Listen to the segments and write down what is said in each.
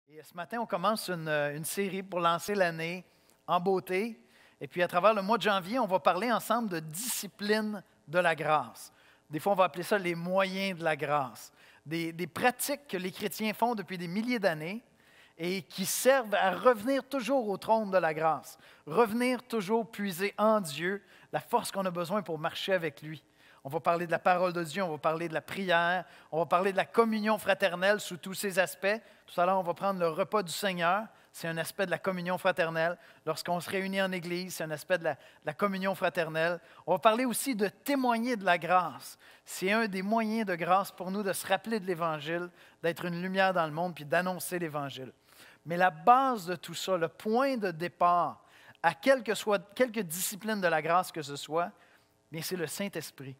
Et ce matin, on commence une série pour lancer l'année en beauté. Et puis, à travers le mois de janvier, on va parler ensemble de discipline de la grâce. Des fois, on va appeler ça les moyens de la grâce. Des pratiques que les chrétiens font depuis des milliers d'années et qui servent à revenir toujours au trône de la grâce. Revenir toujours puiser en Dieu la force qu'on a besoin pour marcher avec lui. On va parler de la parole de Dieu, on va parler de la prière, on va parler de la communion fraternelle sous tous ses aspects. Tout à l'heure, on va prendre le repas du Seigneur. C'est un aspect de la communion fraternelle. Lorsqu'on se réunit en Église, c'est un aspect de la communion fraternelle. On va parler aussi de témoigner de la grâce. C'est un des moyens de grâce pour nous de se rappeler de l'Évangile, d'être une lumière dans le monde puis d'annoncer l'Évangile. Mais la base de tout ça, le point de départ, à quelque discipline de la grâce que ce soit, bien, c'est le Saint-Esprit.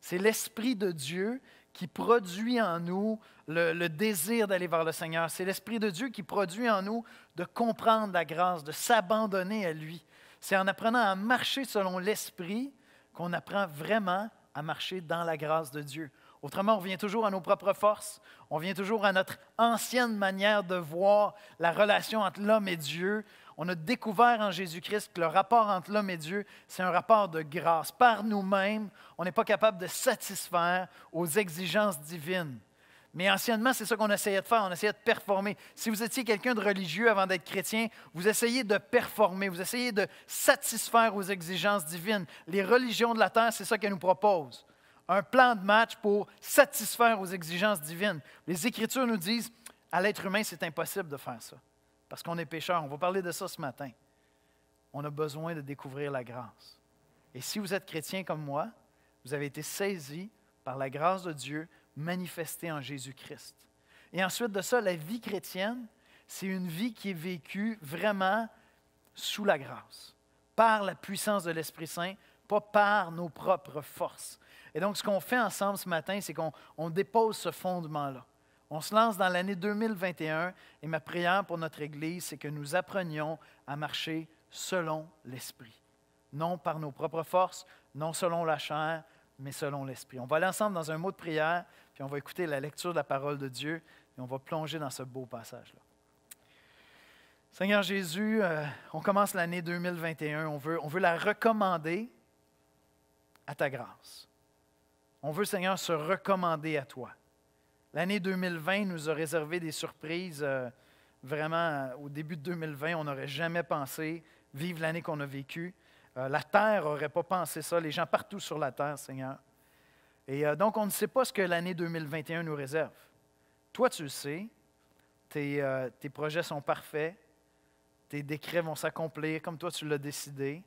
C'est l'Esprit de Dieu qui produit en nous le désir d'aller vers le Seigneur. C'est l'Esprit de Dieu qui produit en nous de comprendre la grâce, de s'abandonner à lui. C'est en apprenant à marcher selon l'Esprit qu'on apprend vraiment à marcher dans la grâce de Dieu. Autrement, on revient toujours à nos propres forces, on vient toujours à notre ancienne manière de voir la relation entre l'homme et Dieu. On a découvert en Jésus-Christ que le rapport entre l'homme et Dieu, c'est un rapport de grâce. Par nous-mêmes, on n'est pas capable de satisfaire aux exigences divines. Mais anciennement, c'est ça qu'on essayait de faire, on essayait de performer. Si vous étiez quelqu'un de religieux avant d'être chrétien, vous essayez de performer, vous essayez de satisfaire aux exigences divines. Les religions de la terre, c'est ça qu'elles nous proposent. Un plan de match pour satisfaire aux exigences divines. Les Écritures nous disent, à l'être humain, c'est impossible de faire ça. Parce qu'on est pécheur. On va parler de ça ce matin. On a besoin de découvrir la grâce. Et si vous êtes chrétien comme moi, vous avez été saisi par la grâce de Dieu manifestée en Jésus-Christ. Et ensuite de ça, la vie chrétienne, c'est une vie qui est vécue vraiment sous la grâce, par la puissance de l'Esprit Saint, pas par nos propres forces. Et donc, ce qu'on fait ensemble ce matin, c'est qu'on dépose ce fondement-là. On se lance dans l'année 2021 et ma prière pour notre Église, c'est que nous apprenions à marcher selon l'Esprit. Non par nos propres forces, non selon la chair, mais selon l'Esprit. On va aller ensemble dans un mot de prière, puis on va écouter la lecture de la parole de Dieu et on va plonger dans ce beau passage-là. Seigneur Jésus, on commence l'année 2021. On veut la recommander à ta grâce. On veut, Seigneur, se recommander à toi. L'année 2020 nous a réservé des surprises. Vraiment, au début de 2020, on n'aurait jamais pensé vivre l'année qu'on a vécue. La terre n'aurait pas pensé ça. Les gens partout sur la terre, Seigneur. Et donc, on ne sait pas ce que l'année 2021 nous réserve. Toi, tu le sais. Tes projets sont parfaits. Tes décrets vont s'accomplir comme toi, tu l'as décidé.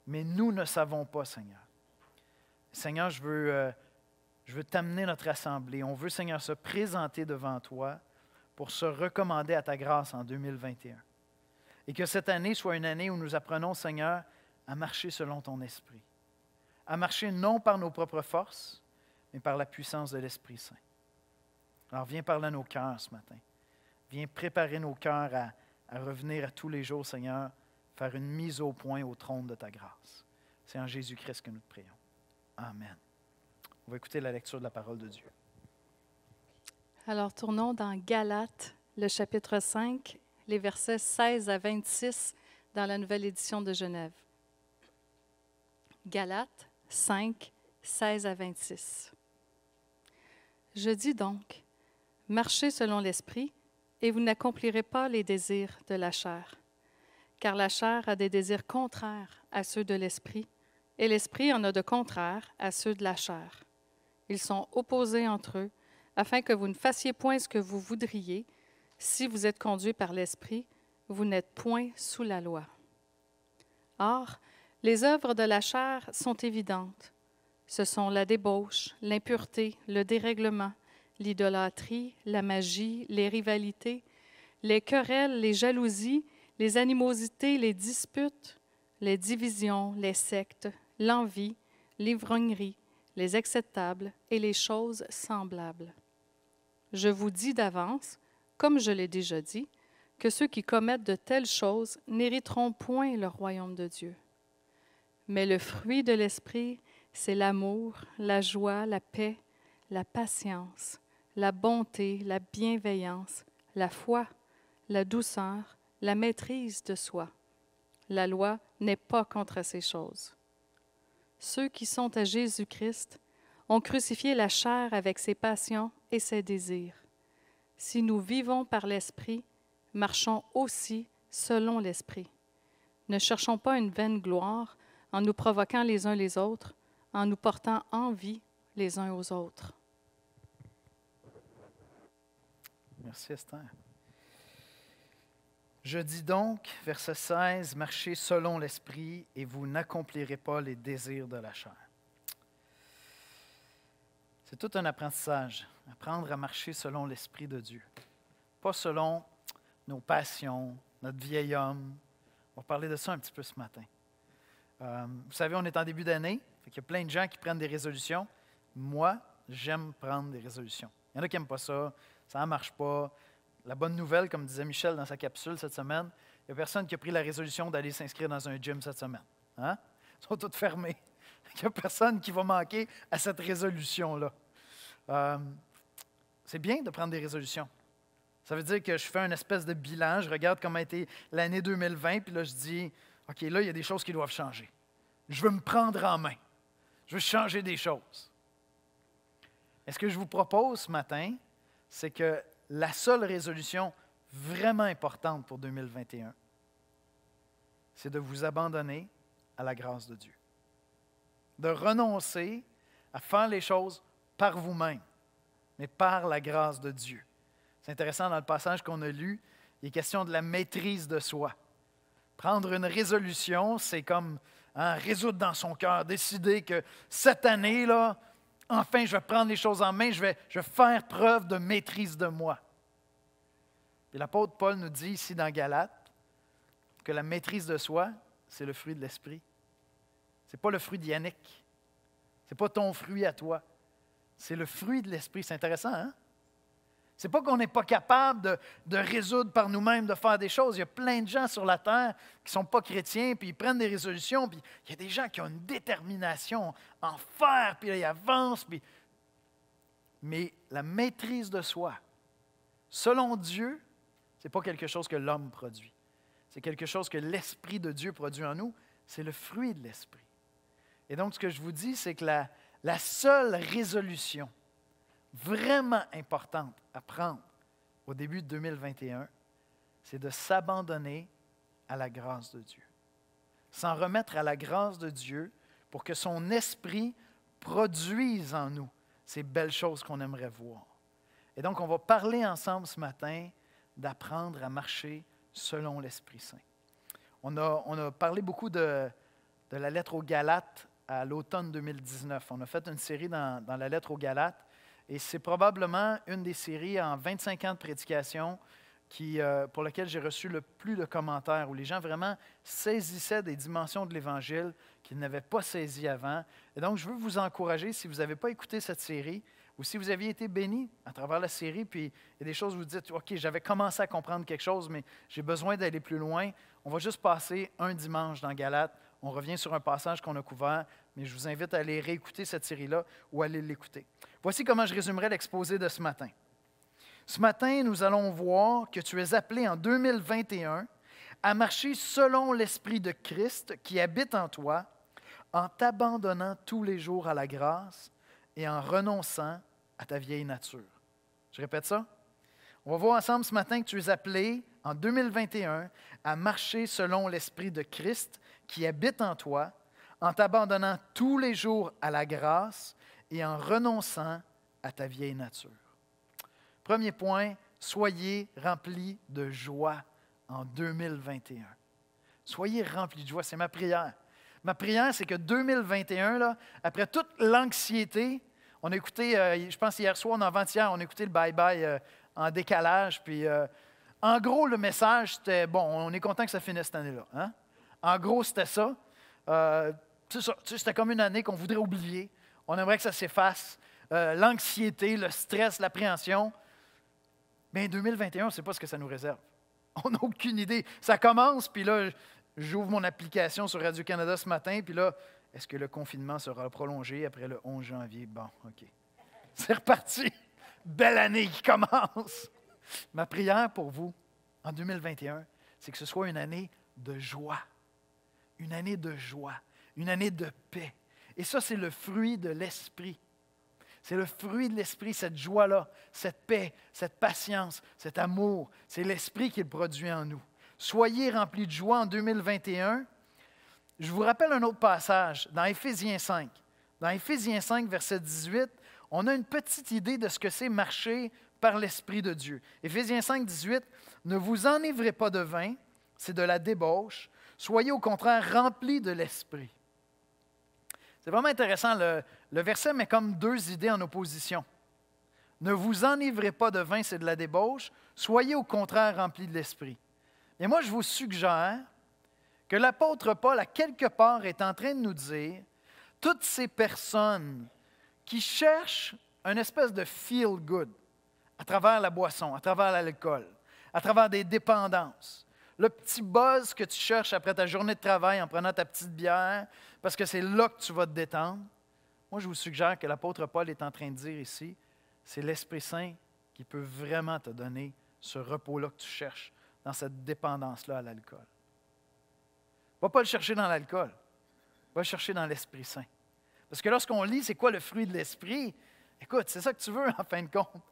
Mais nous ne savons pas, Seigneur. Seigneur, je veux t'amener notre assemblée. On veut, Seigneur, se présenter devant toi pour se recommander à ta grâce en 2021. Et que cette année soit une année où nous apprenons, Seigneur, à marcher selon ton esprit. À marcher non par nos propres forces, mais par la puissance de l'Esprit Saint. Alors viens parler à nos cœurs ce matin. Viens préparer nos cœurs à revenir à tous les jours, Seigneur, faire une mise au point au trône de ta grâce. C'est en Jésus-Christ que nous te prions. Amen. On va écouter la lecture de la parole de Dieu. Alors, tournons dans Galates, le chapitre 5, les versets 16 à 26 dans la Nouvelle Édition de Genève. Galates 5, 16 à 26. Je dis donc, marchez selon l'Esprit, et vous n'accomplirez pas les désirs de la chair. Car la chair a des désirs contraires à ceux de l'Esprit, et l'Esprit en a de contraires à ceux de la chair. Ils sont opposés entre eux, afin que vous ne fassiez point ce que vous voudriez. Si vous êtes conduits par l'Esprit, vous n'êtes point sous la loi. Or, les œuvres de la chair sont évidentes. Ce sont la débauche, l'impureté, le dérèglement, l'idolâtrie, la magie, les rivalités, les querelles, les jalousies, les animosités, les disputes, les divisions, les sectes, l'envie, l'ivrognerie, les acceptables et les choses semblables. Je vous dis d'avance, comme je l'ai déjà dit, que ceux qui commettent de telles choses n'hériteront point le royaume de Dieu. Mais le fruit de l'Esprit, c'est l'amour, la joie, la paix, la patience, la bonté, la bienveillance, la foi, la douceur, la maîtrise de soi. La loi n'est pas contre ces choses. Ceux qui sont à Jésus-Christ ont crucifié la chair avec ses passions et ses désirs. Si nous vivons par l'Esprit, marchons aussi selon l'Esprit. Ne cherchons pas une vaine gloire en nous provoquant les uns les autres, en nous portant envie les uns aux autres. Merci Esther. Je dis donc, verset 16, marchez selon l'Esprit et vous n'accomplirez pas les désirs de la chair. C'est tout un apprentissage, apprendre à marcher selon l'Esprit de Dieu, pas selon nos passions, notre vieil homme. On va parler de ça un petit peu ce matin. Vous savez, on est en début d'année, il y a plein de gens qui prennent des résolutions. Moi, j'aime prendre des résolutions. Il y en a qui n'aiment pas ça, ça ne marche pas. La bonne nouvelle, comme disait Michel dans sa capsule cette semaine, il n'y a personne qui a pris la résolution d'aller s'inscrire dans un gym cette semaine. Hein? Ils sont tous fermés. Il n'y a personne qui va manquer à cette résolution-là. C'est bien de prendre des résolutions. Ça veut dire que je fais une espèce de bilan, je regarde comment a été l'année 2020, puis là, je dis, OK, là, il y a des choses qui doivent changer. Je veux me prendre en main. Je veux changer des choses. Et ce que je vous propose ce matin, c'est que la seule résolution vraiment importante pour 2021, c'est de vous abandonner à la grâce de Dieu. De renoncer à faire les choses par vous-même, mais par la grâce de Dieu. C'est intéressant, dans le passage qu'on a lu, il est question de la maîtrise de soi. Prendre une résolution, c'est comme résoudre dans son cœur, décider que cette année-là, enfin, je vais prendre les choses en main, je vais faire preuve de maîtrise de moi. Et l'apôtre Paul nous dit ici dans Galates que la maîtrise de soi, c'est le fruit de l'Esprit. Ce n'est pas le fruit de Yannick. Ce n'est pas ton fruit à toi. C'est le fruit de l'Esprit. C'est intéressant, hein? Ce n'est pas qu'on n'est pas capable de résoudre par nous-mêmes, de faire des choses. Il y a plein de gens sur la terre qui ne sont pas chrétiens, puis ils prennent des résolutions, puis il y a des gens qui ont une détermination en faire, puis là, ils avancent. Mais la maîtrise de soi, selon Dieu, ce n'est pas quelque chose que l'homme produit. C'est quelque chose que l'Esprit de Dieu produit en nous. C'est le fruit de l'Esprit. Et donc, ce que je vous dis, c'est que la seule résolution vraiment importante à prendre au début de 2021, c'est de s'abandonner à la grâce de Dieu. S'en remettre à la grâce de Dieu pour que son esprit produise en nous ces belles choses qu'on aimerait voir. Et donc, on va parler ensemble ce matin d'apprendre à marcher selon l'Esprit Saint. On a parlé beaucoup de la lettre aux Galates à l'automne 2019. On a fait une série dans la lettre aux Galates. Et c'est probablement une des séries en 25 ans de prédication pour laquelle j'ai reçu le plus de commentaires, où les gens vraiment saisissaient des dimensions de l'Évangile qu'ils n'avaient pas saisies avant. Et donc, je veux vous encourager, si vous n'avez pas écouté cette série, ou si vous aviez été béni à travers la série, puis il y a des choses où vous dites, OK, j'avais commencé à comprendre quelque chose, mais j'ai besoin d'aller plus loin. On va juste passer un dimanche dans Galates. On revient sur un passage qu'on a couvert, mais je vous invite à aller réécouter cette série-là ou à aller l'écouter. Voici comment je résumerai l'exposé de ce matin. Ce matin, nous allons voir que tu es appelé en 2021 à marcher selon l'Esprit de Christ qui habite en toi, en t'abandonnant tous les jours à la grâce et en renonçant à ta vieille nature. Je répète ça. On va voir ensemble ce matin que tu es appelé en 2021 à marcher selon l'Esprit de Christ qui habite en toi, en t'abandonnant tous les jours à la grâce et en renonçant à ta vieille nature. Premier point, soyez remplis de joie en 2021. Soyez remplis de joie, c'est ma prière. Ma prière, c'est que 2021, là, après toute l'anxiété, on a écouté, je pense hier soir, avant-hier, on a écouté le bye-bye en décalage, puis en gros, le message, c'était, bon, on est content que ça finisse cette année-là. Hein? En gros, c'était ça. C'était comme une année qu'on voudrait oublier. On aimerait que ça s'efface. L'anxiété, le stress, l'appréhension. Mais 2021, on ne sait pas ce que ça nous réserve. On n'a aucune idée. Ça commence, puis là, j'ouvre mon application sur Radio-Canada ce matin, puis là, est-ce que le confinement sera prolongé après le 11 janvier? Bon, OK. C'est reparti. Belle année qui commence. Ma prière pour vous, en 2021, c'est que ce soit une année de joie. Une année de joie, une année de paix. Et ça, c'est le fruit de l'Esprit. C'est le fruit de l'Esprit, cette joie-là, cette paix, cette patience, cet amour. C'est l'Esprit qui le produit en nous. Soyez remplis de joie en 2021. Je vous rappelle un autre passage dans Éphésiens 5. Dans Éphésiens 5, verset 18, on a une petite idée de ce que c'est marcher par l'Esprit de Dieu. Éphésiens 5, 18, « Ne vous enivrez pas de vin, c'est de la débauche. Soyez au contraire remplis de l'Esprit. » C'est vraiment intéressant. Le verset met comme deux idées en opposition. Ne vous enivrez pas de vin, c'est de la débauche. Soyez au contraire remplis de l'Esprit. Et moi, je vous suggère que l'apôtre Paul, à quelque part, est en train de nous dire, toutes ces personnes qui cherchent une espèce de feel good à travers la boisson, à travers l'alcool, à travers des dépendances, le petit buzz que tu cherches après ta journée de travail en prenant ta petite bière, parce que c'est là que tu vas te détendre. Moi, je vous suggère que l'apôtre Paul est en train de dire ici, c'est l'Esprit Saint qui peut vraiment te donner ce repos-là que tu cherches dans cette dépendance-là à l'alcool. Va pas le chercher dans l'alcool, va le chercher dans l'Esprit Saint. Parce que lorsqu'on lit, c'est quoi le fruit de l'Esprit? Écoute, c'est ça que tu veux en fin de compte.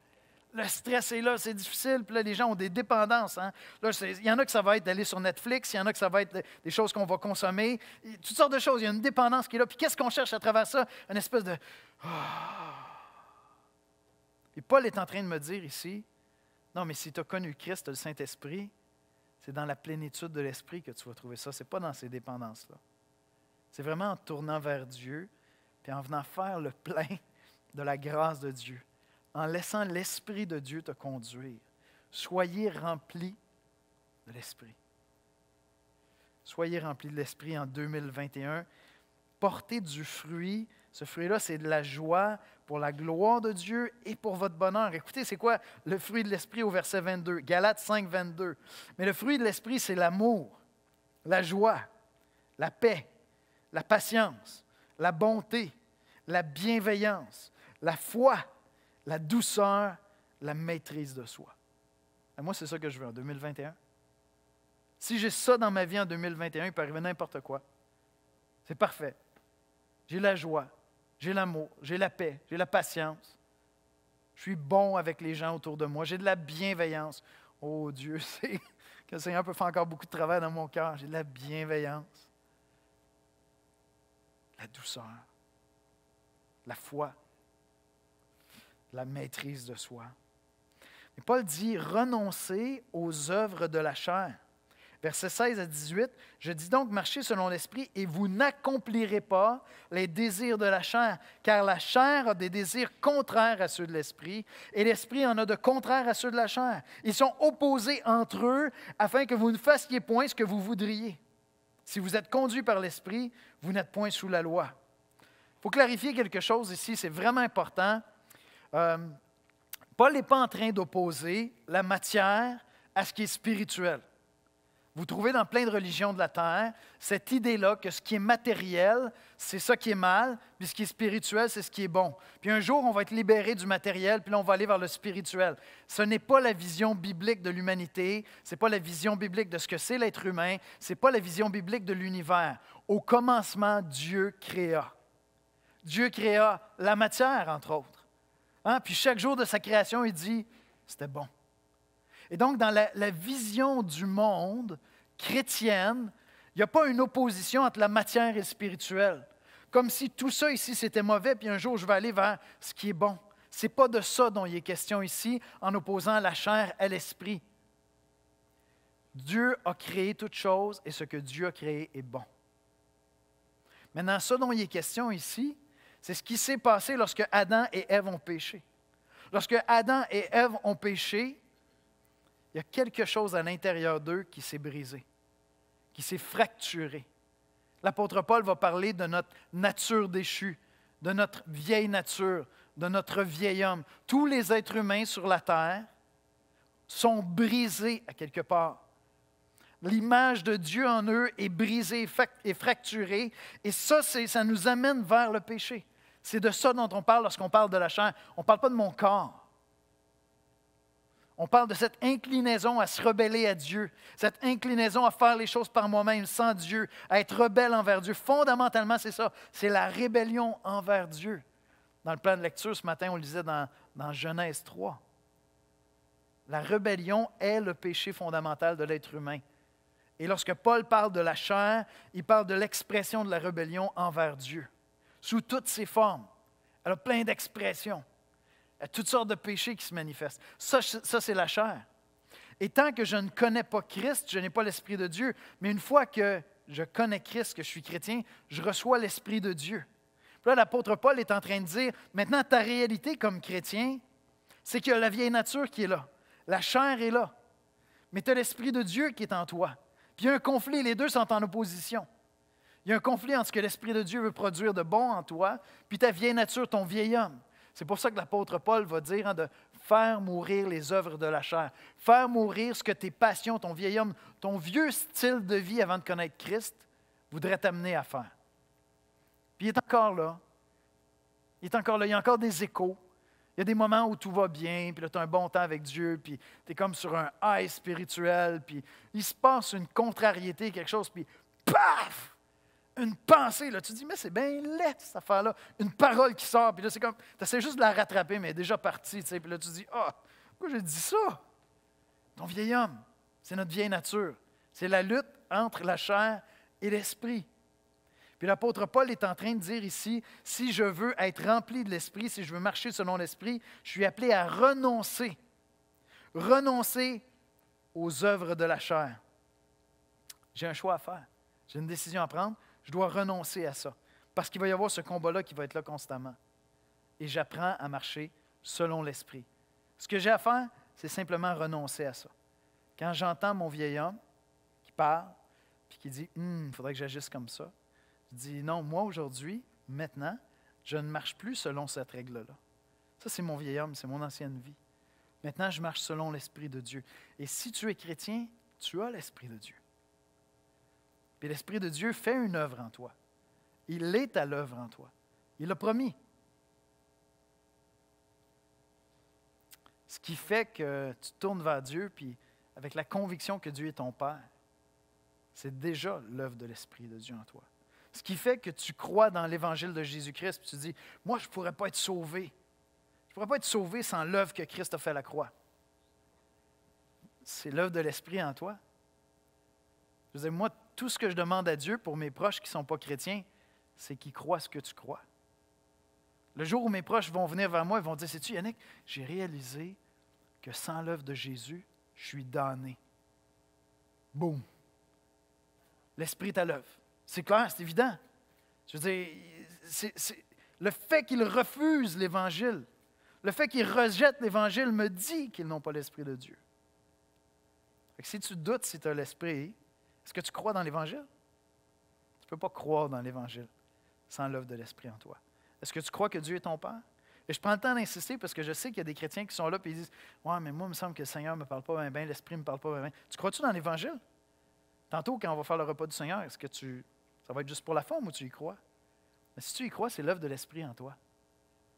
Le stress est là, c'est difficile, puis là, les gens ont des dépendances. Hein? Là, il y en a que ça va être d'aller sur Netflix, il y en a que ça va être des choses qu'on va consommer, toutes sortes de choses. Il y a une dépendance qui est là. Puis qu'est-ce qu'on cherche à travers ça? Une espèce de... Et Paul est en train de me dire ici, non, mais si tu as connu Christ, le Saint-Esprit, c'est dans la plénitude de l'Esprit que tu vas trouver ça. Ce n'est pas dans ces dépendances-là. C'est vraiment en tournant vers Dieu, puis en venant faire le plein de la grâce de Dieu, en laissant l'Esprit de Dieu te conduire. Soyez remplis de l'Esprit. Soyez remplis de l'Esprit en 2021. Portez du fruit. Ce fruit-là, c'est de la joie pour la gloire de Dieu et pour votre bonheur. Écoutez, c'est quoi le fruit de l'Esprit au verset 22? Galates 5, 22. Mais le fruit de l'Esprit, c'est l'amour, la joie, la paix, la patience, la bonté, la bienveillance, la foi, la douceur, la maîtrise de soi. Et moi, c'est ça que je veux en 2021. Si j'ai ça dans ma vie en 2021, il peut arriver n'importe quoi. C'est parfait. J'ai la joie, j'ai l'amour, j'ai la paix, j'ai la patience. Je suis bon avec les gens autour de moi. J'ai de la bienveillance. Oh Dieu, c'est que le Seigneur peut faire encore beaucoup de travail dans mon cœur. J'ai de la bienveillance, la douceur, la foi, la maîtrise de soi. Et Paul dit, renoncez aux œuvres de la chair. Versets 16 à 18, « Je dis donc, marchez selon l'Esprit, et vous n'accomplirez pas les désirs de la chair, car la chair a des désirs contraires à ceux de l'Esprit, et l'Esprit en a de contraires à ceux de la chair. Ils sont opposés entre eux, afin que vous ne fassiez point ce que vous voudriez. Si vous êtes conduits par l'Esprit, vous n'êtes point sous la loi. » Il faut clarifier quelque chose ici, c'est vraiment important. Paul n'est pas en train d'opposer la matière à ce qui est spirituel. Vous trouvez dans plein de religions de la terre cette idée-là que ce qui est matériel, c'est ça qui est mal, puis ce qui est spirituel, c'est ce qui est bon. Puis un jour, on va être libéré du matériel, puis là, on va aller vers le spirituel. Ce n'est pas la vision biblique de l'humanité, ce n'est pas la vision biblique de ce que c'est l'être humain, ce n'est pas la vision biblique de l'univers. Au commencement, Dieu créa. Dieu créa la matière, entre autres. Hein? Puis chaque jour de sa création, il dit, c'était bon. Et donc, dans la vision du monde chrétienne, il n'y a pas une opposition entre la matière et le spirituel. Comme si tout ça ici, c'était mauvais, puis un jour, je vais aller vers ce qui est bon. Ce n'est pas de ça dont il est question ici, en opposant la chair à l'esprit. Dieu a créé toutes choses, et ce que Dieu a créé est bon. Maintenant, ce dont il est question ici, c'est ce qui s'est passé lorsque Adam et Ève ont péché. Lorsque Adam et Ève ont péché, il y a quelque chose à l'intérieur d'eux qui s'est brisé, qui s'est fracturé. L'apôtre Paul va parler de notre nature déchue, de notre vieille nature, de notre vieil homme. Tous les êtres humains sur la terre sont brisés à quelque part. L'image de Dieu en eux est brisée et fracturée, et ça nous amène vers le péché. C'est de ça dont on parle lorsqu'on parle de la chair. On ne parle pas de mon corps. On parle de cette inclinaison à se rebeller à Dieu, cette inclinaison à faire les choses par moi-même, sans Dieu, à être rebelle envers Dieu. Fondamentalement, c'est ça, c'est la rébellion envers Dieu. Dans le plan de lecture ce matin, on le lisait dans Genèse 3. La rébellion est le péché fondamental de l'être humain. Et lorsque Paul parle de la chair, il parle de l'expression de la rébellion envers Dieu, sous toutes ses formes. Elle a plein d'expressions. Il y a toutes sortes de péchés qui se manifestent. Ça, c'est la chair. Et tant que je ne connais pas Christ, je n'ai pas l'Esprit de Dieu. Mais une fois que je connais Christ, que je suis chrétien, je reçois l'Esprit de Dieu. Puis là, l'apôtre Paul est en train de dire, maintenant, ta réalité comme chrétien, c'est qu'il y a la vieille nature qui est là. La chair est là. Mais tu as l'Esprit de Dieu qui est en toi. Puis il y a un conflit, les deux sont en opposition. Il y a un conflit entre ce que l'Esprit de Dieu veut produire de bon en toi, puis ta vieille nature, ton vieil homme. C'est pour ça que l'apôtre Paul va dire de faire mourir les œuvres de la chair, faire mourir ce que tes passions, ton vieil homme, ton vieux style de vie avant de connaître Christ voudrait t'amener à faire. Puis il est encore là. Il est encore là. Il y a encore des échos. Il y a des moments où tout va bien, puis là, tu as un bon temps avec Dieu, puis tu es comme sur un high spirituel, puis il se passe une contrariété, quelque chose, puis paf! Une pensée, là, tu te dis, mais c'est bien laid, cette affaire-là. Une parole qui sort, puis là, c'est comme, tu essaies juste de la rattraper, mais elle est déjà partie, tu sais, puis là, tu te dis, pourquoi j'ai dit ça? Ton vieil homme, c'est notre vieille nature. C'est la lutte entre la chair et l'esprit. Puis l'apôtre Paul est en train de dire ici, si je veux être rempli de l'esprit, si je veux marcher selon l'esprit, je suis appelé à renoncer. Renoncer aux œuvres de la chair. J'ai un choix à faire. J'ai une décision à prendre. Je dois renoncer à ça. Parce qu'il va y avoir ce combat-là qui va être là constamment. Et j'apprends à marcher selon l'esprit. Ce que j'ai à faire, c'est simplement renoncer à ça. Quand j'entends mon vieil homme qui parle, puis qui dit, il faudrait que j'agisse comme ça, je dis, non, moi aujourd'hui, maintenant, je ne marche plus selon cette règle-là. Ça, c'est mon vieil homme, c'est mon ancienne vie. Maintenant, je marche selon l'Esprit de Dieu. Et si tu es chrétien, tu as l'Esprit de Dieu. Puis l'Esprit de Dieu fait une œuvre en toi. Il est à l'œuvre en toi. Il l'a promis. Ce qui fait que tu tournes vers Dieu, puis avec la conviction que Dieu est ton Père, c'est déjà l'œuvre de l'Esprit de Dieu en toi. Ce qui fait que tu crois dans l'Évangile de Jésus-Christ, puis tu dis, moi, je ne pourrais pas être sauvé. Je ne pourrais pas être sauvé sans l'œuvre que Christ a fait à la croix. C'est l'œuvre de l'Esprit en toi. Je veux dire, moi, tout ce que je demande à Dieu pour mes proches qui ne sont pas chrétiens, c'est qu'ils croient ce que tu crois. Le jour où mes proches vont venir vers moi, ils vont dire, sais-tu, Yannick, j'ai réalisé que sans l'œuvre de Jésus, je suis damné. Boum! L'Esprit est à l'œuvre. C'est clair, c'est évident. Je veux dire, le fait qu'ils refusent l'Évangile, le fait qu'ils rejettent l'Évangile me dit qu'ils n'ont pas l'Esprit de Dieu. Fait que si tu doutes si tu as l'Esprit, est-ce que tu crois dans l'Évangile? Tu ne peux pas croire dans l'Évangile sans l'œuvre de l'Esprit en toi. Est-ce que tu crois que Dieu est ton Père? Et je prends le temps d'insister parce que je sais qu'il y a des chrétiens qui sont là et ils disent « Ouais, mais moi, il me semble que le Seigneur ne me parle pas bien, l'Esprit ne me parle pas bien. » Tu crois-tu dans l'Évangile? Tantôt, quand on va faire le repas du Seigneur, est-ce que ça va être juste pour la forme ou tu y crois? Mais si tu y crois, c'est l'œuvre de l'Esprit en toi.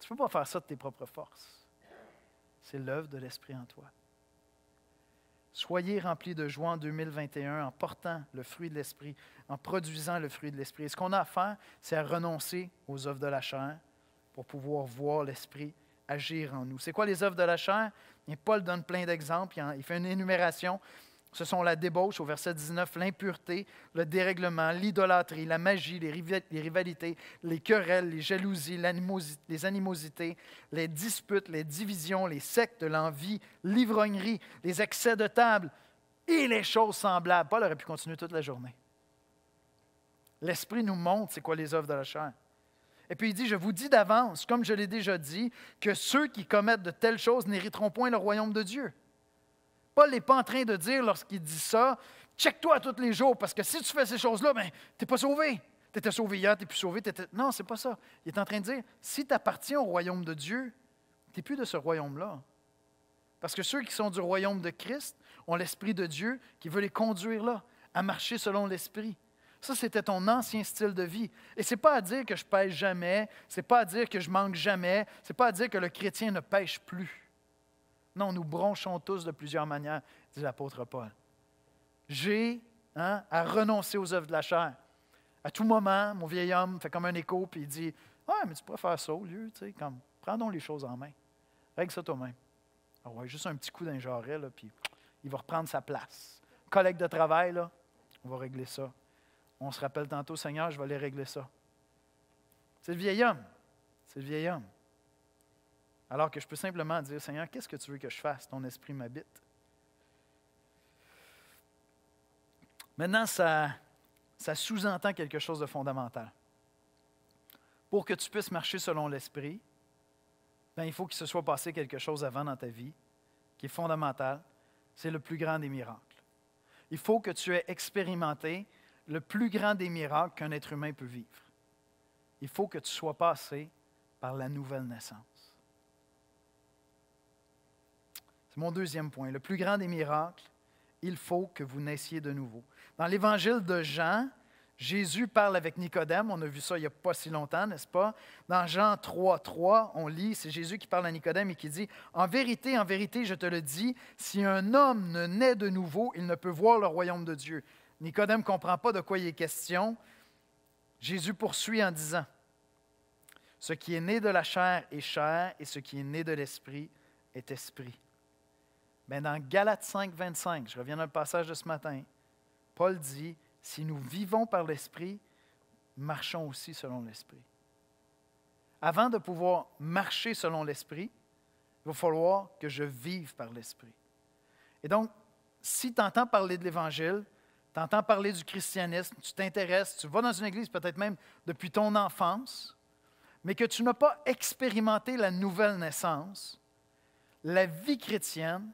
Tu ne peux pas faire ça de tes propres forces. C'est l'œuvre de l'Esprit en toi. Soyez remplis de joie en 2021 en portant le fruit de l'Esprit, en produisant le fruit de l'Esprit. Et ce qu'on a à faire, c'est à renoncer aux œuvres de la chair pour pouvoir voir l'Esprit agir en nous. C'est quoi les œuvres de la chair? Et Paul donne plein d'exemples. Il fait une énumération. Ce sont la débauche au verset 19, l'impureté, le dérèglement, l'idolâtrie, la magie, les rivalités, les querelles, les jalousies, les animosités, les disputes, les divisions, les sectes, l'envie, l'ivrognerie, les excès de table et les choses semblables. Paul aurait pu continuer toute la journée. L'Esprit nous montre c'est quoi les œuvres de la chair. Et puis il dit, je vous dis d'avance, comme je l'ai déjà dit, que ceux qui commettent de telles choses n'hériteront point le royaume de Dieu. Paul n'est pas en train de dire, lorsqu'il dit ça, check-toi tous les jours, parce que si tu fais ces choses-là, tu n'es pas sauvé. Tu étais sauvé hier, tu n'es plus sauvé. Non, ce n'est pas ça. Il est en train de dire, si tu appartiens au royaume de Dieu, tu n'es plus de ce royaume-là. Parce que ceux qui sont du royaume de Christ ont l'Esprit de Dieu qui veut les conduire là, à marcher selon l'Esprit. Ça, c'était ton ancien style de vie. Et ce n'est pas à dire que je pêche jamais, ce n'est pas à dire que je manque jamais, ce n'est pas à dire que le chrétien ne pêche plus. Non, nous bronchons tous de plusieurs manières, dit l'apôtre Paul. J'ai à renoncer aux œuvres de la chair. À tout moment, mon vieil homme fait comme un écho, puis il dit « Ah, mais tu pourrais faire ça au lieu, tu sais, comme, prends donc les choses en main. Règle ça toi-même. » Ah ouais, juste un petit coup d'un jarret, là, puis il va reprendre sa place. Collègue de travail, là, on va régler ça. On se rappelle tantôt, Seigneur, je vais aller régler ça. C'est le vieil homme. C'est le vieil homme. Alors que je peux simplement dire, Seigneur, qu'est-ce que tu veux que je fasse? Ton esprit m'habite. Maintenant, ça sous-entend quelque chose de fondamental. Pour que tu puisses marcher selon l'esprit, il faut qu'il se soit passé quelque chose avant dans ta vie qui est fondamental. C'est le plus grand des miracles. Il faut que tu aies expérimenté le plus grand des miracles qu'un être humain peut vivre. Il faut que tu sois passé par la nouvelle naissance. C'est mon deuxième point. Le plus grand des miracles, il faut que vous naissiez de nouveau. Dans l'Évangile de Jean, Jésus parle avec Nicodème. On a vu ça il n'y a pas si longtemps, n'est-ce pas? Dans Jean 3:3, on lit, c'est Jésus qui parle à Nicodème et qui dit « en vérité, je te le dis, si un homme ne naît de nouveau, il ne peut voir le royaume de Dieu. » Nicodème ne comprend pas de quoi il est question. Jésus poursuit en disant « ce qui est né de la chair est chair, et ce qui est né de l'esprit est esprit. » Bien, dans Galates 5:25, je reviens dans le passage de ce matin, Paul dit « si nous vivons par l'esprit, marchons aussi selon l'esprit. » Avant de pouvoir marcher selon l'esprit, il va falloir que je vive par l'esprit. Et donc, si tu entends parler de l'Évangile, tu entends parler du christianisme, tu t'intéresses, tu vas dans une église peut-être même depuis ton enfance, mais que tu n'as pas expérimenté la nouvelle naissance, la vie chrétienne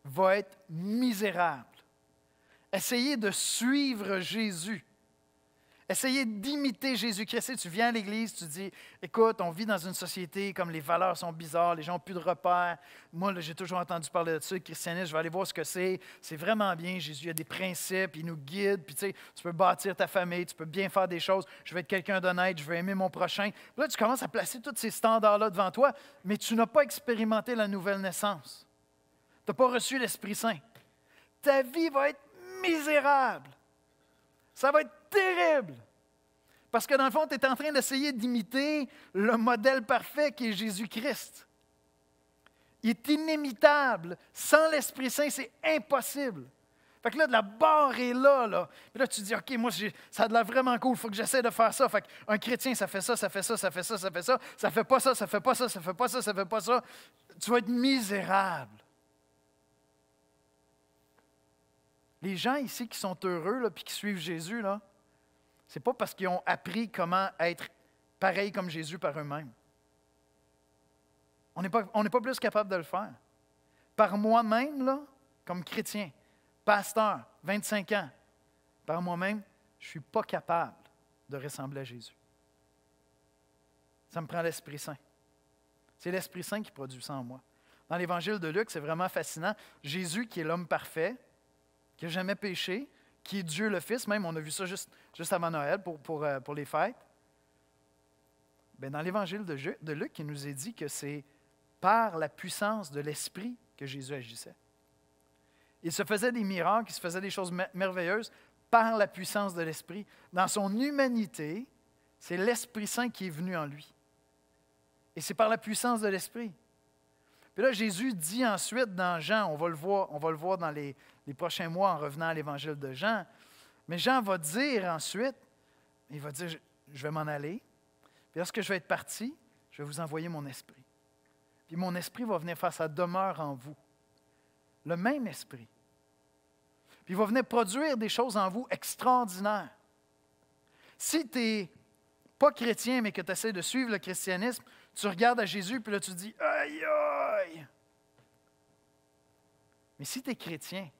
va être misérable. Essayez de suivre Jésus. Essayez d'imiter Jésus-Christ. Tu viens à l'Église, tu dis, écoute, on vit dans une société comme les valeurs sont bizarres, les gens n'ont plus de repères. Moi, là, j'ai toujours entendu parler de ça, le christianisme, je vais aller voir ce que c'est. C'est vraiment bien, Jésus a des principes, il nous guide, puis tu peux bâtir ta famille, tu peux bien faire des choses, je vais être quelqu'un d'honnête, je vais aimer mon prochain. Puis là, tu commences à placer tous ces standards-là devant toi, mais tu n'as pas expérimenté la nouvelle naissance. Tu n'as pas reçu l'Esprit Saint. Ta vie va être misérable. Ça va être terrible. Parce que dans le fond, tu es en train d'essayer d'imiter le modèle parfait qui est Jésus-Christ. Il est inimitable. Sans l'Esprit Saint, c'est impossible. Fait que là, la barre est là. Puis là, tu te dis, OK, moi, ça a l'air vraiment cool, il faut que j'essaie de faire ça. Fait qu'un chrétien, ça fait ça, ça fait ça, ça fait ça, ça fait ça. Ça fait pas ça, ça fait pas ça, ça fait pas ça, ça fait pas ça. Tu vas être misérable. Les gens ici qui sont heureux et qui suivent Jésus, ce n'est pas parce qu'ils ont appris comment être pareil comme Jésus par eux-mêmes. On n'est pas plus capable de le faire. Par moi-même, comme chrétien, pasteur, 25 ans, par moi-même, je ne suis pas capable de ressembler à Jésus. Ça me prend l'Esprit Saint. C'est l'Esprit Saint qui produit ça en moi. Dans l'Évangile de Luc, c'est vraiment fascinant. Jésus, qui est l'homme parfait, qui n'a jamais péché, qui est Dieu le Fils, même on a vu ça juste avant Noël pour les fêtes. Bien, dans l'Évangile de Luc, il nous est dit que c'est par la puissance de l'Esprit que Jésus agissait. Il se faisait des miracles, il se faisait des choses merveilleuses par la puissance de l'Esprit. Dans son humanité, c'est l'Esprit Saint qui est venu en lui. Et c'est par la puissance de l'Esprit. Puis là, Jésus dit ensuite dans Jean, on va le voir dans les prochains mois en revenant à l'Évangile de Jean, mais Jean va dire ensuite, il va dire, je vais m'en aller, puis lorsque je vais être parti, je vais vous envoyer mon esprit. Puis mon esprit va venir faire sa demeure en vous. Le même esprit. Puis il va venir produire des choses en vous extraordinaires. Si tu n'es pas chrétien, mais que tu essaies de suivre le christianisme, tu regardes à Jésus, puis là tu dis « Aïe, aïe! » Mais si tu es chrétien,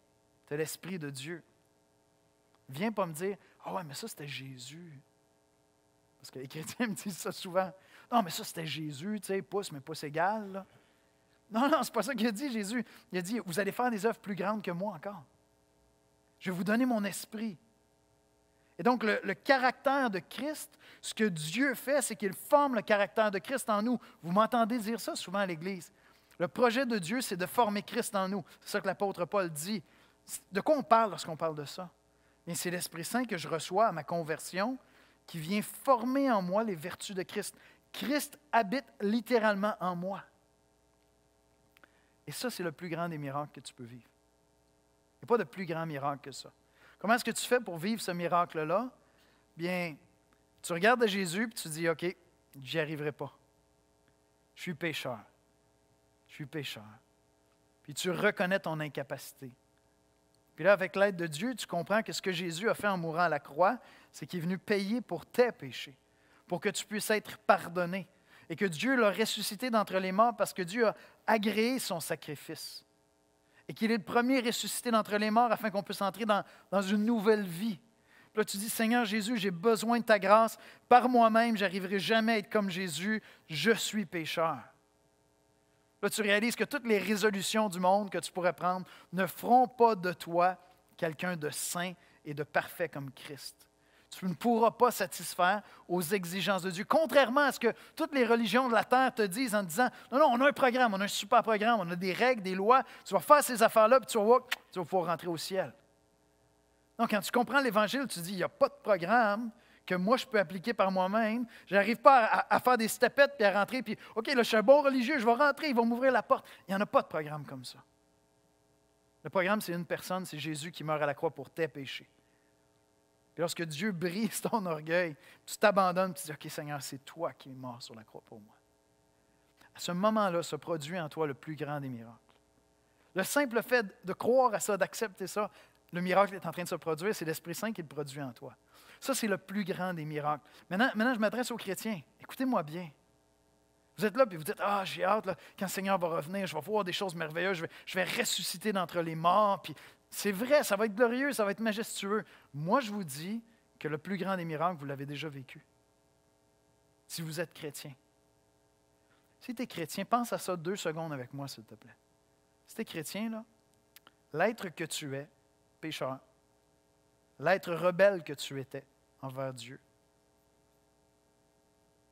tu as l'Esprit de Dieu, viens pas me dire « Ah ouais, mais ça c'était Jésus. » Parce que les chrétiens me disent ça souvent. « Non, mais ça c'était Jésus, tu sais, pouce, mais pouce égal. » là. Non, c'est pas ça qu'il a dit, Jésus. Il a dit « Vous allez faire des œuvres plus grandes que moi encore. Je vais vous donner mon esprit. » Et donc, le caractère de Christ, ce que Dieu fait, c'est qu'il forme le caractère de Christ en nous. Vous m'entendez dire ça souvent à l'Église. Le projet de Dieu, c'est de former Christ en nous. C'est ça que l'apôtre Paul dit. De quoi on parle lorsqu'on parle de ça? Bien, c'est l'Esprit Saint que je reçois à ma conversion qui vient former en moi les vertus de Christ. Christ habite littéralement en moi. Et ça, c'est le plus grand des miracles que tu peux vivre. Il n'y a pas de plus grand miracle que ça. Comment est-ce que tu fais pour vivre ce miracle-là? Bien, tu regardes Jésus et tu dis, OK, j'y arriverai pas. Je suis pécheur. Je suis pécheur. Puis tu reconnais ton incapacité. Puis là, avec l'aide de Dieu, tu comprends que ce que Jésus a fait en mourant à la croix, c'est qu'il est venu payer pour tes péchés, pour que tu puisses être pardonné, et que Dieu l'a ressuscité d'entre les morts parce que Dieu a agréé son sacrifice, et qu'il est le premier ressuscité d'entre les morts afin qu'on puisse entrer dans une nouvelle vie. Puis là, tu dis, Seigneur Jésus, j'ai besoin de ta grâce. Par moi-même, je n'arriverai jamais à être comme Jésus. Je suis pécheur. Là, tu réalises que toutes les résolutions du monde que tu pourrais prendre ne feront pas de toi quelqu'un de saint et de parfait comme Christ. Tu ne pourras pas satisfaire aux exigences de Dieu. Contrairement à ce que toutes les religions de la terre te disent en disant, non, non, on a un programme, on a un super programme, on a des règles, des lois, tu vas faire ces affaires-là, puis tu vas voir, tu vas pouvoir rentrer au ciel. Donc, quand tu comprends l'Évangile, tu dis, il n'y a pas de programme que moi, je peux appliquer par moi-même. Je n'arrive pas à faire des stepettes puis à rentrer, puis OK, là, je suis un bon religieux, je vais rentrer, ils vont m'ouvrir la porte. Il n'y en a pas de programme comme ça. Le programme, c'est une personne, c'est Jésus qui meurt à la croix pour tes péchés. Puis lorsque Dieu brise ton orgueil, tu t'abandonnes, tu dis, OK, Seigneur, c'est toi qui es mort sur la croix pour moi. À ce moment-là, se produit en toi le plus grand des miracles. Le simple fait de croire à ça, d'accepter ça, le miracle est en train de se produire, c'est l'Esprit Saint qui le produit en toi. Ça, c'est le plus grand des miracles. Maintenant je m'adresse aux chrétiens. Écoutez-moi bien. Vous êtes là et vous dites, ah, j'ai hâte, là, quand le Seigneur va revenir, je vais voir des choses merveilleuses, je vais ressusciter d'entre les morts. Puis c'est vrai, ça va être glorieux, ça va être majestueux. Moi, je vous dis que le plus grand des miracles, vous l'avez déjà vécu. Si vous êtes chrétien. Si tu es chrétien, pense à ça 2 secondes avec moi, s'il te plaît. Si tu es chrétien, là, l'être que tu es, pécheur, l'être rebelle que tu étais envers Dieu,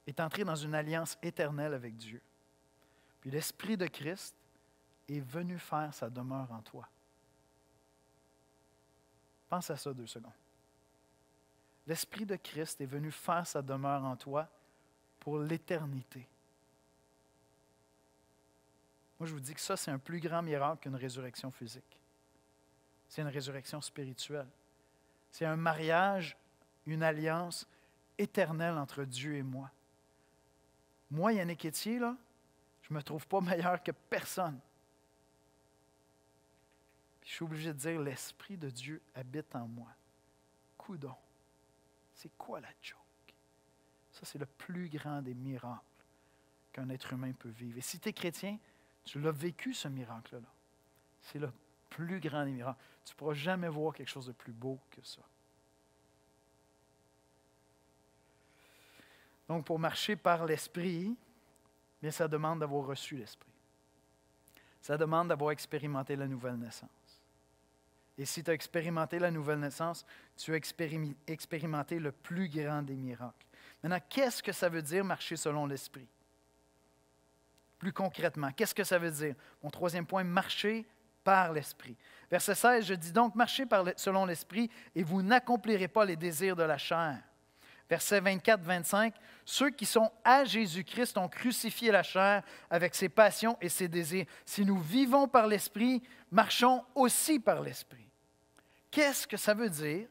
est entré dans une alliance éternelle avec Dieu. Puis l'Esprit de Christ est venu faire sa demeure en toi. Pense à ça 2 secondes. L'Esprit de Christ est venu faire sa demeure en toi pour l'éternité. Moi, je vous dis que ça, c'est un plus grand miracle qu'une résurrection physique. C'est une résurrection spirituelle. C'est un mariage, une alliance éternelle entre Dieu et moi. Moi, Yannick Étier, là, je ne me trouve pas meilleur que personne. Puis je suis obligé de dire, l'Esprit de Dieu habite en moi. Coudon. C'est quoi la joke? Ça, c'est le plus grand des miracles qu'un être humain peut vivre. Et si tu es chrétien, tu l'as vécu, ce miracle-là. C'est le plus grand des miracles. Tu ne pourras jamais voir quelque chose de plus beau que ça. Donc, pour marcher par l'Esprit, bien, ça demande d'avoir reçu l'Esprit. Ça demande d'avoir expérimenté la nouvelle naissance. Et si tu as expérimenté la nouvelle naissance, tu as expérimenté le plus grand des miracles. Maintenant, qu'est-ce que ça veut dire marcher selon l'Esprit? Plus concrètement, qu'est-ce que ça veut dire? Mon 3e point, marcher par l'Esprit. Verset 16, je dis donc, marchez selon l'Esprit et vous n'accomplirez pas les désirs de la chair. Verset 24-25, ceux qui sont à Jésus-Christ ont crucifié la chair avec ses passions et ses désirs. Si nous vivons par l'Esprit, marchons aussi par l'Esprit. Qu'est-ce que ça veut dire,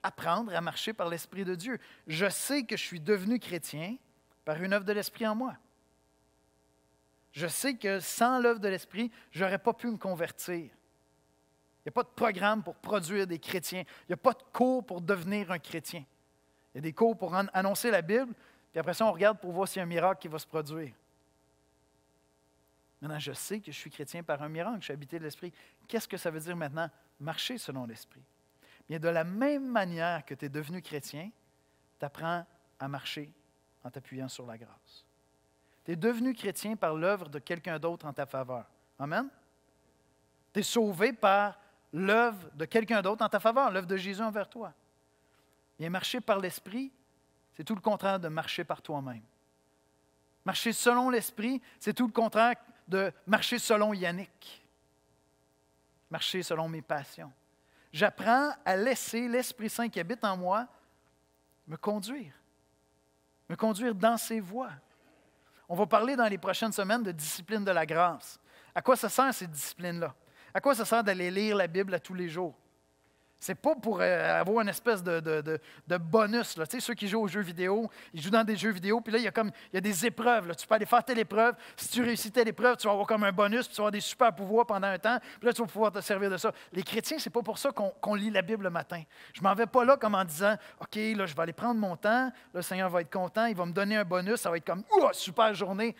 apprendre à marcher par l'Esprit de Dieu? Je sais que je suis devenu chrétien par une œuvre de l'Esprit en moi. Je sais que sans l'œuvre de l'Esprit, je n'aurais pas pu me convertir. Il n'y a pas de programme pour produire des chrétiens. Il n'y a pas de cours pour devenir un chrétien. Il y a des cours pour annoncer la Bible, puis après ça, on regarde pour voir s'il y a un miracle qui va se produire. Maintenant, je sais que je suis chrétien par un miracle, je suis habité de l'Esprit. Qu'est-ce que ça veut dire maintenant, marcher selon l'Esprit? Bien, de la même manière que tu es devenu chrétien, tu apprends à marcher en t'appuyant sur la grâce. Tu es devenu chrétien par l'œuvre de quelqu'un d'autre en ta faveur. Amen? Tu es sauvé par l'œuvre de quelqu'un d'autre en ta faveur, l'œuvre de Jésus envers toi. Bien, marcher par l'Esprit, c'est tout le contraire de marcher par toi-même. Marcher selon l'Esprit, c'est tout le contraire de marcher selon Yannick, marcher selon mes passions. J'apprends à laisser l'Esprit Saint qui habite en moi me conduire dans ses voies. On va parler dans les prochaines semaines de discipline de la grâce. À quoi ça sert ces disciplines-là? À quoi ça sert d'aller lire la Bible à tous les jours? C'est pas pour avoir une espèce de bonus. Là. Tu sais, ceux qui jouent aux jeux vidéo, ils jouent dans des jeux vidéo, puis là, il y a des épreuves. Là. Tu peux aller faire telle épreuve. Si tu réussis telle épreuve, tu vas avoir comme un bonus, puis tu vas avoir des super pouvoirs pendant un temps, puis là, tu vas pouvoir te servir de ça. Les chrétiens, c'est pas pour ça qu'on lit la Bible le matin. Je m'en vais pas là comme en disant, OK, là, je vais aller prendre mon temps, là, le Seigneur va être content, il va me donner un bonus, ça va être comme, super journée,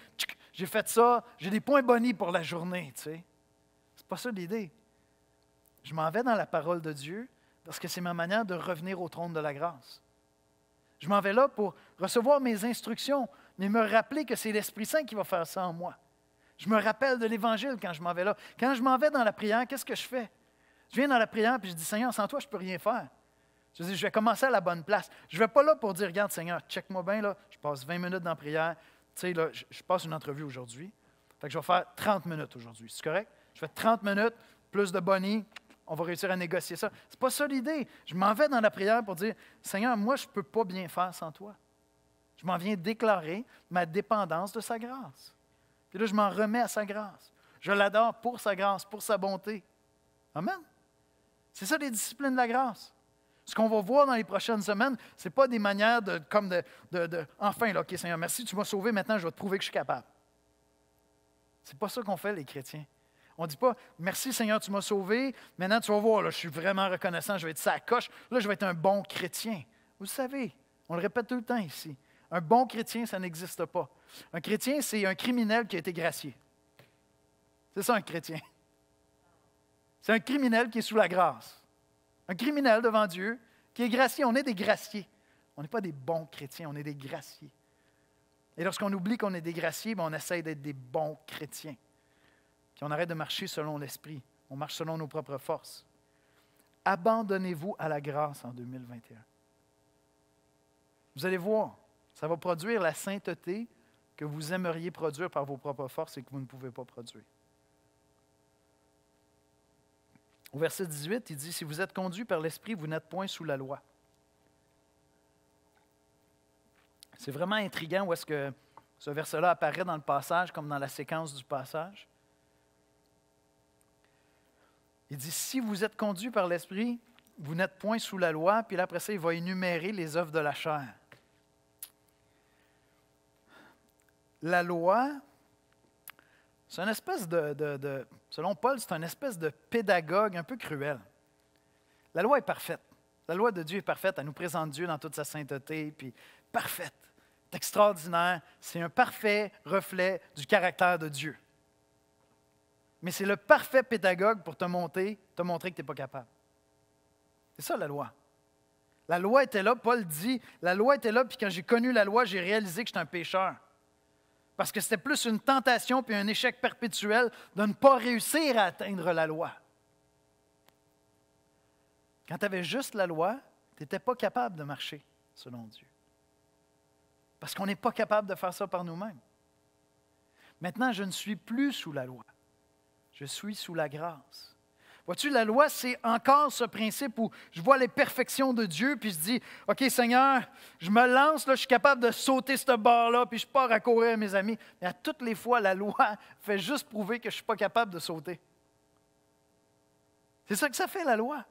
j'ai fait ça, j'ai des points bonus pour la journée. Tu sais. C'est pas ça l'idée. Je m'en vais dans la parole de Dieu parce que c'est ma manière de revenir au trône de la grâce. Je m'en vais là pour recevoir mes instructions, mais me rappeler que c'est l'Esprit Saint qui va faire ça en moi. Je me rappelle de l'Évangile quand je m'en vais là. Quand je m'en vais dans la prière, qu'est-ce que je fais? Je viens dans la prière et je dis, Seigneur, sans toi, je ne peux rien faire. Je dis, je vais commencer à la bonne place. Je ne vais pas là pour dire, regarde, Seigneur, check-moi bien, là, je passe 20 minutes dans la prière. Tu sais, là, je passe une entrevue aujourd'hui. Fait que je vais faire 30 minutes aujourd'hui. C'est correct? Je fais 30 minutes, plus de bonnie. On va réussir à négocier ça. Ce n'est pas ça l'idée. Je m'en vais dans la prière pour dire, Seigneur, moi, je ne peux pas bien faire sans toi. Je m'en viens déclarer ma dépendance de sa grâce. Puis là, je m'en remets à sa grâce. Je l'adore pour sa grâce, pour sa bonté. Amen. C'est ça les disciplines de la grâce. Ce qu'on va voir dans les prochaines semaines, ce n'est pas des manières enfin, là, OK, Seigneur, merci, tu m'as sauvé, maintenant je vais te prouver que je suis capable. Ce n'est pas ça qu'on fait, les chrétiens. On ne dit pas, merci Seigneur, tu m'as sauvé, maintenant tu vas voir, là, je suis vraiment reconnaissant, je vais être sa coche, là je vais être un bon chrétien. Vous le savez, on le répète tout le temps ici. Un bon chrétien, ça n'existe pas. Un chrétien, c'est un criminel qui a été gracié. C'est ça un chrétien. C'est un criminel qui est sous la grâce. Un criminel devant Dieu qui est gracié. On est des graciés. On n'est pas des bons chrétiens, on est des graciés. Et lorsqu'on oublie qu'on est des graciés, on essaie d'être des bons chrétiens. Puis on arrête de marcher selon l'Esprit. On marche selon nos propres forces. Abandonnez-vous à la grâce en 2021. Vous allez voir, ça va produire la sainteté que vous aimeriez produire par vos propres forces et que vous ne pouvez pas produire. Au verset 18, il dit, « Si vous êtes conduits par l'Esprit, vous n'êtes point sous la loi. » C'est vraiment intriguant où est-ce que ce verset-là apparaît dans le passage, comme dans la séquence du passage. Il dit, « Si vous êtes conduits par l'Esprit, vous n'êtes point sous la loi. » Puis là, après ça, il va énumérer les œuvres de la chair. La loi, c'est une espèce selon Paul, c'est une espèce de pédagogue un peu cruel. La loi est parfaite. La loi de Dieu est parfaite. Elle nous présente Dieu dans toute sa sainteté, puis parfaite. C'est extraordinaire. C'est un parfait reflet du caractère de Dieu. Mais c'est le parfait pédagogue pour te montrer que tu n'es pas capable. C'est ça la loi. La loi était là, Paul dit, la loi était là, puis quand j'ai connu la loi, j'ai réalisé que j'étais un pécheur. Parce que c'était plus une tentation puis un échec perpétuel de ne pas réussir à atteindre la loi. Quand tu avais juste la loi, tu n'étais pas capable de marcher selon Dieu. Parce qu'on n'est pas capable de faire ça par nous-mêmes. Maintenant, je ne suis plus sous la loi. Je suis sous la grâce. Vois-tu, la loi, c'est encore ce principe où je vois les perfections de Dieu, puis je dis, OK, Seigneur, je me lance, là, je suis capable de sauter ce bord-là, puis je pars à courir à mes amis. Mais à toutes les fois, la loi fait juste prouver que je ne suis pas capable de sauter. C'est ça que ça fait, la loi.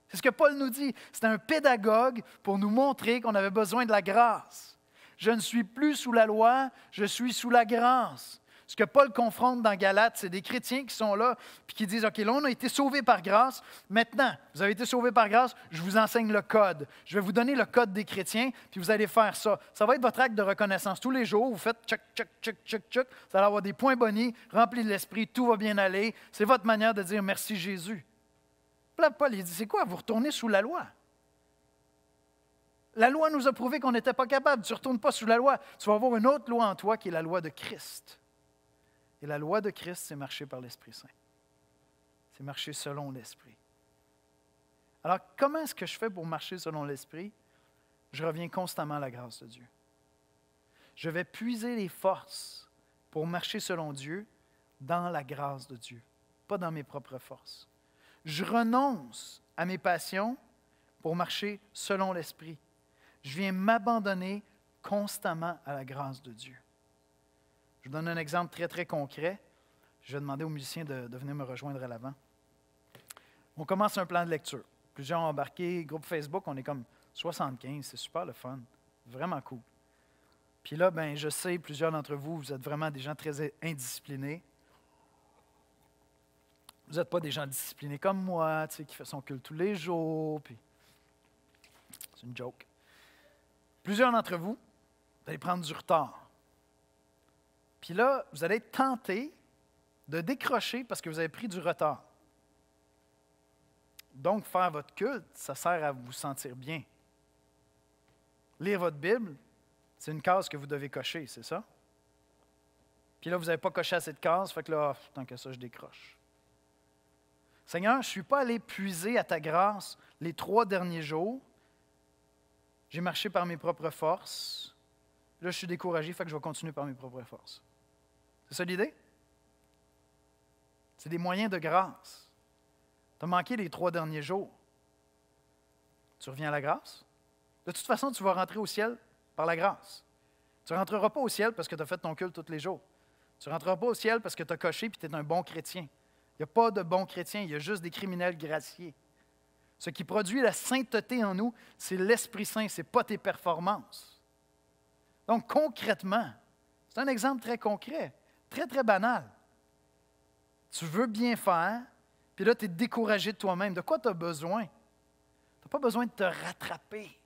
C'est ce que Paul nous dit. C'est un pédagogue pour nous montrer qu'on avait besoin de la grâce. Je ne suis plus sous la loi, je suis sous la grâce. Ce que Paul confronte dans Galates, c'est des chrétiens qui sont là et qui disent, OK, là, on a été sauvés par grâce. Maintenant, vous avez été sauvés par grâce, je vous enseigne le code. Je vais vous donner le code des chrétiens, puis vous allez faire ça. Ça va être votre acte de reconnaissance. Tous les jours, vous faites tchoc, tchoc, tchoc, tchoc, tchoc. Vous allez avoir des points bonnies, remplis de l'esprit, tout va bien aller. C'est votre manière de dire merci Jésus. Puis là, Paul, il dit, c'est quoi? Vous retournez sous la loi. La loi nous a prouvé qu'on n'était pas capable. Tu ne retournes pas sous la loi. Tu vas avoir une autre loi en toi qui est la loi de Christ. Et la loi de Christ, c'est marcher par l'Esprit Saint. C'est marcher selon l'Esprit. Alors, comment est-ce que je fais pour marcher selon l'Esprit? Je reviens constamment à la grâce de Dieu. Je vais puiser les forces pour marcher selon Dieu dans la grâce de Dieu, pas dans mes propres forces. Je renonce à mes passions pour marcher selon l'Esprit. Je viens m'abandonner constamment à la grâce de Dieu. Je vous donne un exemple très, très concret. Je vais demander aux musiciens de venir me rejoindre à l'avant. On commence un plan de lecture. Plusieurs ont embarqué, groupe Facebook, on est comme 75, c'est super le fun, vraiment cool. Puis là, ben, je sais, plusieurs d'entre vous, vous êtes vraiment des gens très indisciplinés. Vous n'êtes pas des gens disciplinés comme moi, tu sais, qui fait son culte tous les jours, puis c'est une joke. Plusieurs d'entre vous, vous allez prendre du retard. Puis là, vous allez être tentés de décrocher parce que vous avez pris du retard. Donc, faire votre culte, ça sert à vous sentir bien. Lire votre Bible, c'est une case que vous devez cocher, c'est ça? Puis là, vous n'avez pas coché assez de cases, fait que là, tant que ça, je décroche. Seigneur, je ne suis pas allé puiser à ta grâce les 3 derniers jours. J'ai marché par mes propres forces. Là, je suis découragé, fait que je vais continuer par mes propres forces. C'est ça l'idée? C'est des moyens de grâce. Tu as manqué les 3 derniers jours. Tu reviens à la grâce? De toute façon, tu vas rentrer au ciel par la grâce. Tu ne rentreras pas au ciel parce que tu as fait ton culte tous les jours. Tu ne rentreras pas au ciel parce que tu as coché et tu es un bon chrétien. Il n'y a pas de bons chrétiens, il y a juste des criminels graciés. Ce qui produit la sainteté en nous, c'est l'Esprit Saint, ce n'est pas tes performances. Donc, concrètement, c'est un exemple très concret, très, très banal. Tu veux bien faire, puis là, tu es découragé de toi-même. De quoi tu as besoin? Tu n'as pas besoin de te rattraper.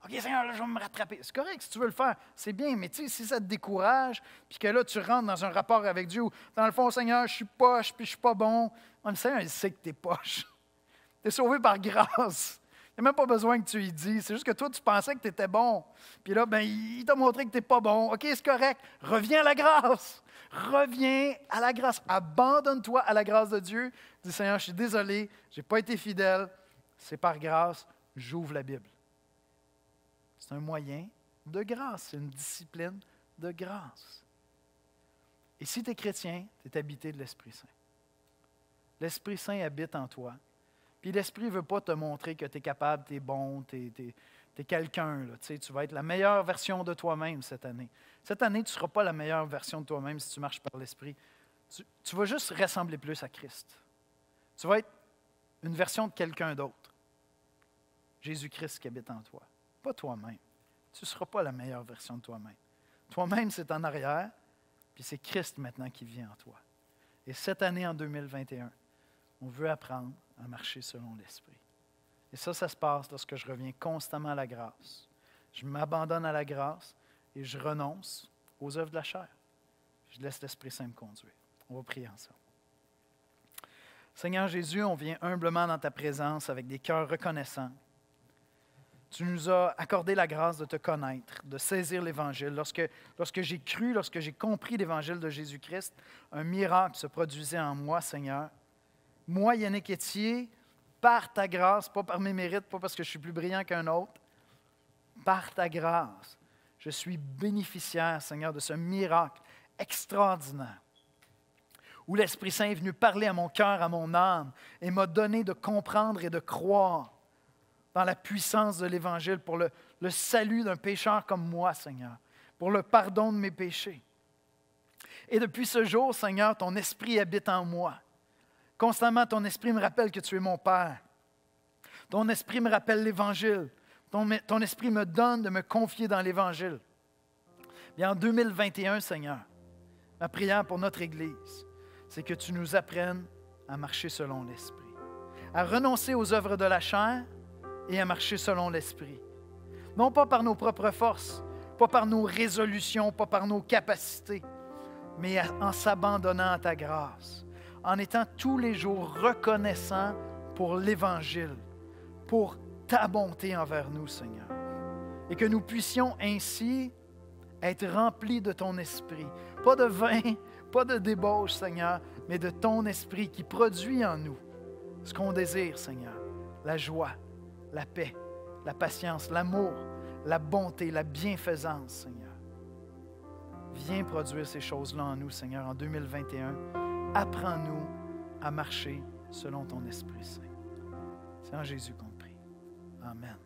OK, Seigneur, là, je vais me rattraper. C'est correct, si tu veux le faire, c'est bien, mais tu sais, si ça te décourage, puis que là, tu rentres dans un rapport avec Dieu où, dans le fond, Seigneur, je suis poche, puis je suis pas bon. Le Seigneur, il sait que tu es poche. Tu es sauvé par grâce. Il n'y a même pas besoin que tu lui dises. C'est juste que toi, tu pensais que tu étais bon. Puis là, ben, il t'a montré que tu n'es pas bon. OK, c'est correct. Reviens à la grâce. Reviens à la grâce. Abandonne-toi à la grâce de Dieu. Dis, Seigneur, je suis désolé, je n'ai pas été fidèle. C'est par grâce, j'ouvre la Bible. C'est un moyen de grâce, c'est une discipline de grâce. Et si tu es chrétien, tu es habité de l'Esprit Saint. L'Esprit Saint habite en toi. Puis l'Esprit ne veut pas te montrer que tu es capable, tu es bon, tu es quelqu'un. Là, tu vas être la meilleure version de toi-même cette année. Cette année, tu ne seras pas la meilleure version de toi-même si tu marches par l'Esprit. Tu vas juste ressembler plus à Christ. Tu vas être une version de quelqu'un d'autre. Jésus-Christ qui habite en toi. Pas toi-même. Tu ne seras pas la meilleure version de toi-même. Toi-même, c'est en arrière, puis c'est Christ maintenant qui vit en toi. Et cette année, en 2021, on veut apprendre à marcher selon l'Esprit. Et ça se passe lorsque je reviens constamment à la grâce. Je m'abandonne à la grâce et je renonce aux œuvres de la chair. Je laisse l'Esprit Saint me conduire. On va prier ensemble. Seigneur Jésus, on vient humblement dans ta présence avec des cœurs reconnaissants. Tu nous as accordé la grâce de te connaître, de saisir l'Évangile. Lorsque j'ai cru, lorsque j'ai compris l'Évangile de Jésus-Christ, un miracle se produisait en moi, Seigneur. Moi, Yannick Étier, par ta grâce, pas par mes mérites, pas parce que je suis plus brillant qu'un autre, par ta grâce, je suis bénéficiaire, Seigneur, de ce miracle extraordinaire où l'Esprit Saint est venu parler à mon cœur, à mon âme et m'a donné de comprendre et de croire dans la puissance de l'Évangile pour le salut d'un pécheur comme moi, Seigneur, pour le pardon de mes péchés. Et depuis ce jour, Seigneur, ton Esprit habite en moi. Constamment, ton Esprit me rappelle que tu es mon Père. Ton Esprit me rappelle l'Évangile. Ton Esprit me donne de me confier dans l'Évangile. Bien, en 2021, Seigneur, ma prière pour notre Église, c'est que tu nous apprennes à marcher selon l'Esprit, à renoncer aux œuvres de la chair et à marcher selon l'Esprit. Non pas par nos propres forces, pas par nos résolutions, pas par nos capacités, mais en s'abandonnant à ta grâce, en étant tous les jours reconnaissants pour l'Évangile, pour ta bonté envers nous, Seigneur. Et que nous puissions ainsi être remplis de ton Esprit. Pas de vin, pas de débauche, Seigneur, mais de ton Esprit qui produit en nous ce qu'on désire, Seigneur. La joie, la paix, la patience, l'amour, la bonté, la bienfaisance, Seigneur. Viens produire ces choses-là en nous, Seigneur, en 2021. Apprends-nous à marcher selon ton Esprit Saint. C'est en Jésus qu'on te prie. Amen.